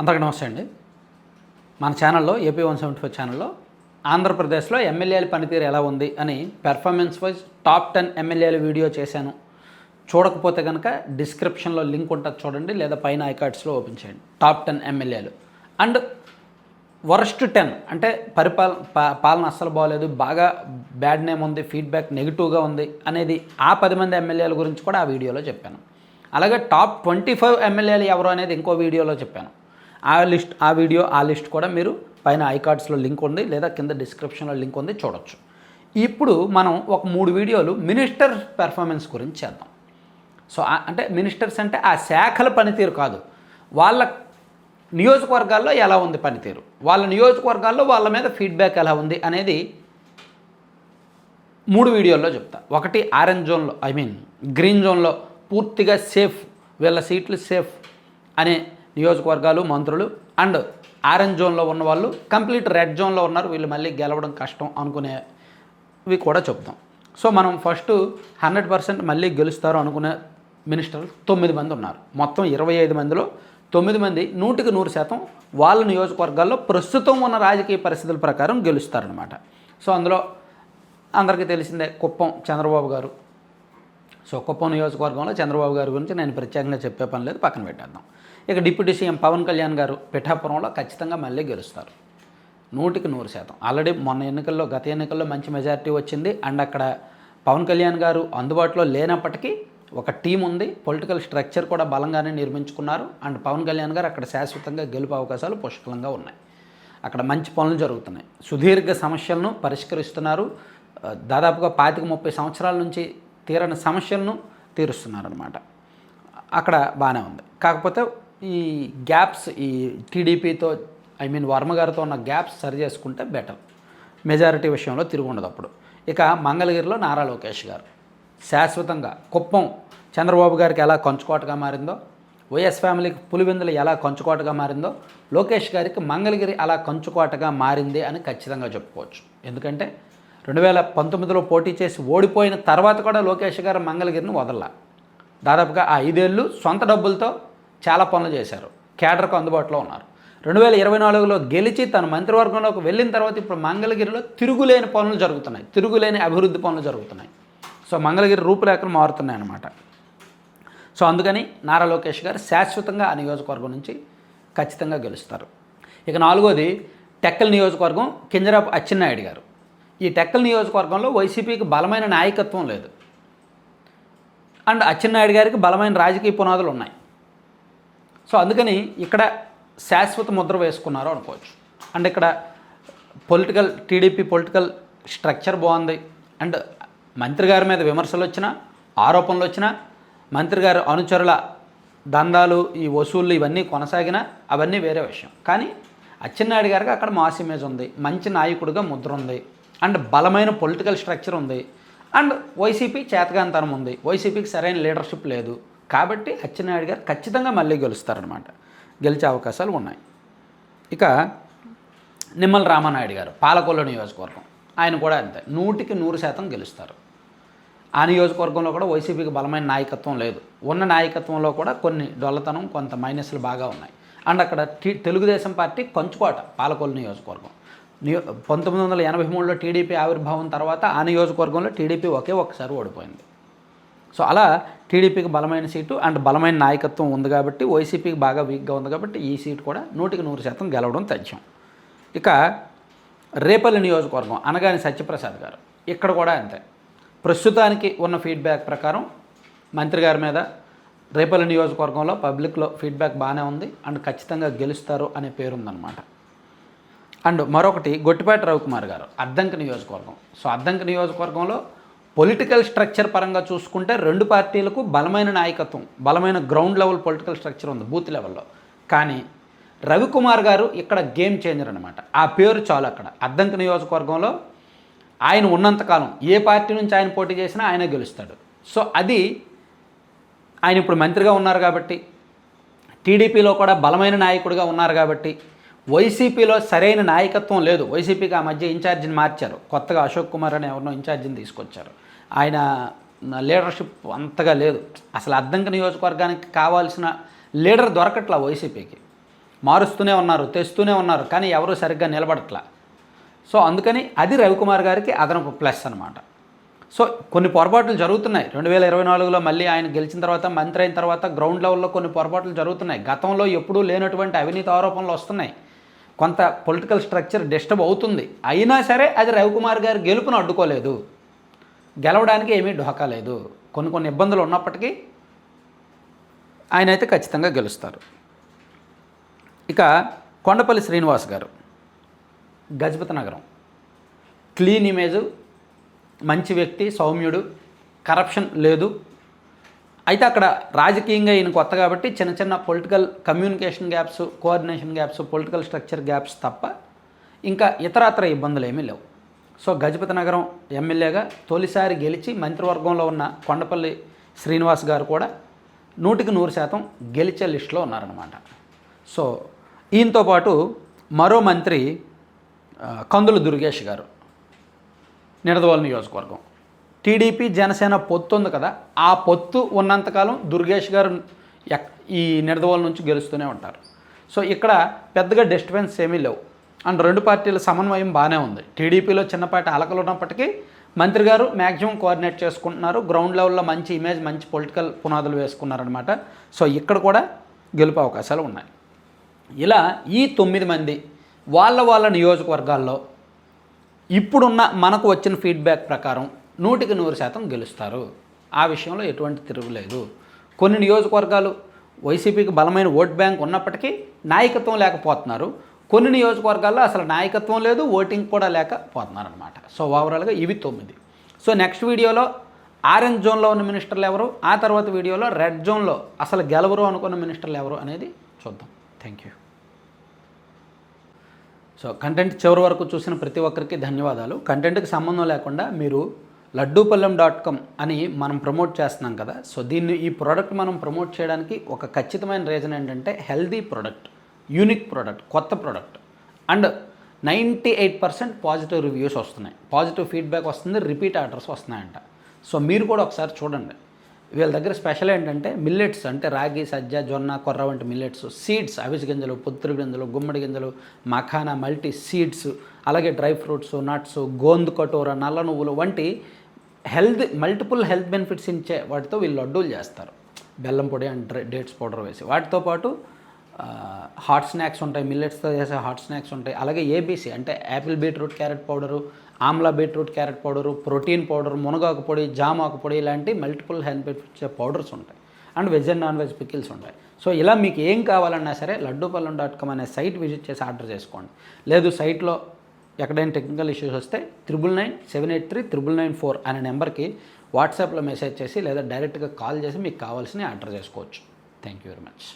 అందరికీ నమస్తే అండి. మన ఛానల్లో ఏపీ 175 ఛానల్లో ఆంధ్రప్రదేశ్లో ఎమ్మెల్యేల పనితీరు ఎలా ఉంది అని పెర్ఫార్మెన్స్ వైజ్ టాప్ 10 ఎమ్మెల్యేల వీడియో చేశాను. చూడకపోతే కనుక డిస్క్రిప్షన్లో లింక్ ఉంటుంది చూడండి, లేదా పైన ఐకార్డ్స్లో ఓపెన్ చేయండి. టాప్ 10 ఎమ్మెల్యేలు అండ్ వర్స్ట్ 10 అంటే పాలన అస్సలు బాగోలేదు, బాగా బ్యాడ్ నేమ్ ఉంది, ఫీడ్బ్యాక్ నెగిటివ్గా ఉంది అనేది ఆ 10 మంది ఎమ్మెల్యేల గురించి కూడా ఆ వీడియోలో చెప్పాను. అలాగే టాప్ 25 ఎమ్మెల్యేలు ఎవరు అనేది ఇంకో వీడియోలో చెప్పాను. ఆ లిస్ట్ కూడా మీరు పైన ఐకార్డ్స్లో లింక్ ఉంది, లేదా కింద డిస్క్రిప్షన్లో లింక్ ఉంది, చూడొచ్చు. ఇప్పుడు మనం ఒక 3 వీడియోలు మినిస్టర్ పెర్ఫార్మెన్స్ గురించి చేద్దాం. సో అంటే మినిస్టర్స్ అంటే ఆ శాఖల పనితీరు కాదు, వాళ్ళ నియోజకవర్గాల్లో ఎలా ఉంది పనితీరు, వాళ్ళ నియోజకవర్గాల్లో వాళ్ళ మీద ఫీడ్బ్యాక్ ఎలా ఉంది అనేది 3 వీడియోల్లో చెప్తా. ఒకటి ఆరెంజ్ జోన్లో, గ్రీన్ జోన్లో పూర్తిగా సేఫ్, వీళ్ళ సీట్లు సేఫ్ అనే నియోజకవర్గాలు, మంత్రులు, అండ్ ఆరెంజ్ జోన్లో ఉన్నవాళ్ళు కంప్లీట్ రెడ్ జోన్లో ఉన్నారు, వీళ్ళు మళ్ళీ గెలవడం కష్టం అనుకునేవి కూడా చెప్తాం. సో మనం ఫస్ట్ 100% మళ్ళీ గెలుస్తారు అనుకునే మినిస్టర్లు 9 మంది ఉన్నారు. మొత్తం 25 మందిలో 9 మంది 100% వాళ్ళ నియోజకవర్గాల్లో ప్రస్తుతం ఉన్న రాజకీయ పరిస్థితుల ప్రకారం గెలుస్తారనమాట. సో అందులో అందరికీ తెలిసిందే కుప్పం చంద్రబాబు గారు. సో కుప్పం నియోజకవర్గంలో చంద్రబాబు గారి గురించి నేను ప్రత్యేకంగా చెప్పే పని లేదు, పక్కన పెట్టేద్దాం. ఇక డిప్యూటీ సీఎం పవన్ కళ్యాణ్ గారు పిఠాపురంలో ఖచ్చితంగా మళ్ళీ గెలుస్తారు 100%. ఆల్రెడీ గత ఎన్నికల్లో మంచి మెజారిటీ వచ్చింది. అండ్ అక్కడ పవన్ కళ్యాణ్ గారు అందుబాటులో లేనప్పటికీ ఒక టీం ఉంది, పొలిటికల్ స్ట్రక్చర్ కూడా బలంగానే నిర్మించుకున్నారు. అండ్ పవన్ కళ్యాణ్ గారు అక్కడ శాశ్వతంగా గెలుపు అవకాశాలు పుష్కలంగా ఉన్నాయి. అక్కడ మంచి పనులు జరుగుతున్నాయి, సుదీర్ఘ సమస్యలను పరిష్కరిస్తున్నారు. దాదాపుగా 25-30 సంవత్సరాల నుంచి తీరని సమస్యలను తీరుస్తున్నారనమాట. అక్కడ బాగానే ఉంది. కాకపోతే ఈ గ్యాప్స్, ఈ టీడీపీతో వర్మ గారితో ఉన్న గ్యాప్స్ సరి చేసుకుంటే బెటర్. మెజారిటీ విషయంలో తిరిగి ఉండదు అప్పుడు. ఇక మంగళగిరిలో నారా లోకేష్ గారు శాశ్వతంగా, కుప్పం చంద్రబాబు గారికి ఎలా కంచుకోటగా మారిందో, వైఎస్ ఫ్యామిలీకి పులివెందులు ఎలా కంచుకోటగా మారిందో, లోకేష్ గారికి మంగళగిరి అలా కంచుకోటగా మారింది అని ఖచ్చితంగా చెప్పుకోవచ్చు. ఎందుకంటే 2019లో పోటీ చేసి ఓడిపోయిన తర్వాత కూడా లోకేష్ గారు మంగళగిరిని వదలలా. దాదాపుగా ఆ 5 ఏళ్ళు సొంత డబ్బులతో చాలా పనులు చేశారు, కేడర్కు అందుబాటులో ఉన్నారు. 2024లో గెలిచి తన మంత్రివర్గంలోకి వెళ్ళిన తర్వాత ఇప్పుడు మంగళగిరిలో తిరుగులేని పనులు జరుగుతున్నాయి, తిరుగులేని అభివృద్ధి పనులు జరుగుతున్నాయి. సో మంగళగిరి రూపురేఖలు మారుతున్నాయి అన్నమాట. సో అందుకని నారా లోకేష్ గారు శాశ్వతంగా ఆ నియోజకవర్గం నుంచి ఖచ్చితంగా గెలుస్తారు. ఇక 4వది టెక్కల్ నియోజకవర్గం, కింజరాపు అచ్చెన్నాయుడు గారు. ఈ టెక్కల్ నియోజకవర్గంలో వైసీపీకి బలమైన నాయకత్వం లేదు, అండ్ అచ్చెన్నాయుడు గారికి బలమైన రాజకీయ పునాదులు ఉన్నాయి. సో అందుకని ఇక్కడ శాశ్వత ముద్ర వేసుకున్నారు అనుకోవచ్చు. అండ్ ఇక్కడ టీడీపీ పొలిటికల్ స్ట్రక్చర్ బాగుంది. అండ్ మంత్రి గారి మీద విమర్శలు వచ్చినా, ఆరోపణలు వచ్చినా, మంత్రి గారు అనుచరుల దందాలు, ఈ వసూళ్ళు ఇవన్నీ కొనసాగినా అవన్నీ వేరే విషయం. కానీ అచ్చెన్నాయుడు గారికి అక్కడ మాస్ ఇమేజ్ ఉంది, మంచి నాయకుడిగా ముద్ర ఉంది, అండ్ బలమైన పొలిటికల్ స్ట్రక్చర్ ఉంది, అండ్ వైసీపీ చేతగాంతనం ఉంది, వైసీపీకి సరైన లీడర్షిప్ లేదు. కాబట్టి అచ్చెన్నాయుడు గారు ఖచ్చితంగా మళ్ళీ గెలుస్తారనమాట, గెలిచే అవకాశాలు ఉన్నాయి. ఇక నిమ్మల రామానాయుడు గారు పాలకొల్లు నియోజకవర్గం, ఆయన కూడా అంతే 100% గెలుస్తారు. ఆ నియోజకవర్గంలో కూడా వైసీపీకి బలమైన నాయకత్వం లేదు, ఉన్న నాయకత్వంలో కూడా కొన్ని డొల్లతనం, కొంత మైనస్లు బాగా ఉన్నాయి. అండ్ అక్కడ తెలుగుదేశం పార్టీ కంచుకోట పాలకొల్లు నియోజకవర్గం. 1983లో టీడీపీ ఆవిర్భావం తర్వాత ఆ నియోజకవర్గంలో టీడీపీ ఒక్కసారి ఓడిపోయింది. సో అలా టీడీపీకి బలమైన సీటు అండ్ బలమైన నాయకత్వం ఉంది కాబట్టి, వైసీపీకి బాగా వీక్గా ఉంది కాబట్టి ఈ సీటు కూడా 100% గెలవడం తథ్యం. ఇక రేపల్లి నియోజకవర్గం అనగాని సత్యప్రసాద్ గారు, ఇక్కడ కూడా అంతే. ప్రస్తుతానికి ఉన్న ఫీడ్బ్యాక్ ప్రకారం మంత్రి గారి మీద రేపల్లి నియోజకవర్గంలో పబ్లిక్లో ఫీడ్బ్యాక్ బాగానే ఉంది, అండ్ ఖచ్చితంగా గెలుస్తారు అనే పేరుందనమాట. అండ్ మరొకటి గొట్టిపాటి రవికుమార్ గారు, అద్దంకి నియోజకవర్గం. సో అద్దంకి నియోజకవర్గంలో పొలిటికల్ స్ట్రక్చర్ పరంగా చూసుకుంటే 2 పార్టీలకు బలమైన నాయకత్వం, బలమైన గ్రౌండ్ లెవెల్ పొలిటికల్ స్ట్రక్చర్ ఉంది బూత్ లెవెల్లో. కానీ రవికుమార్ గారు ఇక్కడ గేమ్ చేంజర్ అనమాట. ఆ పేరు చాలు అక్కడ అద్దంకి నియోజకవర్గంలో. ఆయన ఉన్నంతకాలం ఏ పార్టీ నుంచి ఆయన పోటీ చేసినా ఆయనే గెలుస్తాడు. సో అది ఆయన ఇప్పుడు మంత్రిగా ఉన్నారు కాబట్టి, టీడీపీలో కూడా బలమైన నాయకుడిగా ఉన్నారు కాబట్టి, వైసీపీలో సరైన నాయకత్వం లేదు. వైసీపీకి ఆ మధ్య ఇన్ఛార్జిని మార్చారు, కొత్తగా అశోక్ కుమార్ అని ఎవరినో ఇన్ఛార్జిని తీసుకొచ్చారు. ఆయన లీడర్షిప్ అంతగా లేదు. అసలు అద్దంకి నియోజకవర్గానికి కావాల్సిన లీడర్ దొరకట్లా వైసీపీకి. మారుస్తూనే ఉన్నారు, తెస్తూనే ఉన్నారు, కానీ ఎవరు సరిగ్గా నిలబడట్లా. సో అందుకని అది రవికుమార్ గారికి అదనపు ప్లస్ అనమాట. సో కొన్ని పొరపాట్లు జరుగుతున్నాయి. 2024లో మళ్ళీ ఆయన గెలిచిన తర్వాత, మంత్రి అయిన తర్వాత గ్రౌండ్ లెవెల్లో కొన్ని పొరపాట్లు జరుగుతున్నాయి. గతంలో ఎప్పుడూ లేనటువంటి అవినీతి ఆరోపణలు వస్తున్నాయి. కొంత పొలిటికల్ స్ట్రక్చర్ డిస్టర్బ్ అవుతుంది. అయినా సరే అది రవికుమార్ గారి గెలుపును అడ్డుకోలేదు. గెలవడానికి ఏమీ ఢోకా లేదు. కొన్ని ఇబ్బందులు ఉన్నప్పటికీ ఆయన అయితే ఖచ్చితంగా గెలుస్తారు. ఇక కొండపల్లి శ్రీనివాస్ గారు, గజపతి నగరం, క్లీన్ ఇమేజు, మంచి వ్యక్తి, సౌమ్యుడు, కరప్షన్ లేదు. అయితే అక్కడ రాజకీయంగా ఈయన కొత్త కాబట్టి చిన్న చిన్న political communication gaps, coordination gaps, political structure gaps తప్ప ఇంకా ఇతరత్ర ఇబ్బందులు ఏమీ లేవు. సో గజపతి నగరం ఎమ్మెల్యేగా తొలిసారి గెలిచి మంత్రివర్గంలో ఉన్న కొండపల్లి శ్రీనివాస్ గారు కూడా 100% గెలిచే లిస్టులో ఉన్నారనమాట. సో ఈయనతో పాటు మరో మంత్రి కందుల దుర్గేష్ గారు, నిడదవోలు నియోజకవర్గం. టీడీపీ జనసేన పొత్తు ఉంది కదా, ఆ పొత్తు ఉన్నంతకాలం దుర్గేష్ గారు ఈ నిడదవోలు నుంచి గెలుస్తూనే ఉంటారు. సో ఇక్కడ పెద్దగా డిస్టర్బెన్స్ ఏమీ లేవు. అండ్ రెండు పార్టీల సమన్వయం బాగానే ఉంది. టీడీపీలో చిన్నపాటి అలకలు ఉన్నప్పటికీ మంత్రి గారు మ్యాక్సిమం కోఆర్డినేట్ చేసుకుంటున్నారు. గ్రౌండ్ లెవెల్లో మంచి ఇమేజ్, మంచి పొలిటికల్ పునాదులు వేసుకున్నారనమాట. సో ఇక్కడ కూడా గెలుపు అవకాశాలు ఉన్నాయి. ఇలా ఈ 9 మంది వాళ్ళ నియోజకవర్గాల్లో ఇప్పుడున్న మనకు వచ్చిన ఫీడ్బ్యాక్ ప్రకారం 100% గెలుస్తారు. ఆ విషయంలో ఎటువంటి తిరుగులేదు. కొన్ని నియోజకవర్గాలు వైసీపీకి బలమైన ఓట్ బ్యాంక్ ఉన్నప్పటికీ నాయకత్వం లేకపోతున్నారు. కొన్ని నియోజకవర్గాల్లో అసలు నాయకత్వం లేదు, ఓటింగ్ కూడా లేకపోతున్నారు అనమాట. సో ఓవరాల్గా ఇవి 9. సో నెక్స్ట్ వీడియోలో ఆరెంజ్ జోన్లో ఉన్న మినిస్టర్లు ఎవరు, ఆ తర్వాత వీడియోలో రెడ్ జోన్లో అసలు గెలవరు అనుకున్న మినిస్టర్లు ఎవరు అనేది చూద్దాం. Thank you. సో కంటెంట్ చివరి వరకు చూసిన ప్రతి ఒక్కరికి ధన్యవాదాలు. కంటెంట్కి సంబంధం లేకుండా మీరు లడ్డూపల్లెం.com అని మనం ప్రమోట్ చేస్తున్నాం కదా. సో ఈ ప్రోడక్ట్ మనం ప్రమోట్ చేయడానికి ఒక ఖచ్చితమైన రీజన్ ఏంటంటే హెల్దీ ప్రోడక్ట్, యూనిక్ ప్రోడక్ట్, కొత్త ప్రోడక్ట్, అండ్ 98% పాజిటివ్ రివ్యూస్ వస్తున్నాయి, పాజిటివ్ ఫీడ్బ్యాక్ వస్తుంది, రిపీట్ ఆర్డర్స్ వస్తున్నాయంట. సో మీరు కూడా ఒకసారి చూడండి. వీళ్ళ దగ్గర స్పెషల్ ఏంటంటే మిల్లెట్స్, అంటే రాగి, సజ్జ, జొన్న, కొర్ర వంటి మిల్లెట్స్, సీడ్స్, అవిసె గింజలు, పొత్తులు గింజలు, గుమ్మడి గింజలు, మఖానా, మల్టీ సీడ్స్, అలాగే డ్రై ఫ్రూట్స్, నట్స్, గోందు కటోర, నల్ల నువ్వులు వంటి మల్టిపుల్ హెల్త్ బెనిఫిట్స్ ఇచ్చే వాటితో వీళ్ళు లడ్డూలు చేస్తారు. బెల్లం పొడి అండ్ డేట్స్ పౌడర్ వేసి. వాటితో పాటు హాట్ స్నాక్స్ ఉంటాయి, మిల్లెట్స్తో చేసే హాట్ స్నాక్స్ ఉంటాయి. అలాగే ఏబీసీ అంటే Apple beetroot carrot powder, Amla beetroot carrot powder, protein powder, మునగాకు పొడి, జామాకు పొడి, ఇలాంటి మల్టిపుల్ హెల్త్ బెనిఫిట్స్ ఇచ్చే పౌడర్స్ ఉంటాయి. And veg and non veg pickles ఉంటాయి. సో ఇలా మీకు ఏం కావాలన్నా సరే లడ్డూపల్లెం.com అనే సైట్ విజిట్ చేసి ఆర్డర్ చేసుకోండి. లేదు సైట్లో ఎక్కడైనా టెక్నికల్ ఇష్యూస్ వస్తే 9997839994 అనే నెంబర్కి వాట్సాప్లో మెసేజ్ చేసి లేదా డైరెక్ట్గా కాల్ చేసి మీకు కావాల్సినవి ఆర్డర్ చేసుకోవచ్చు. Thank you very much.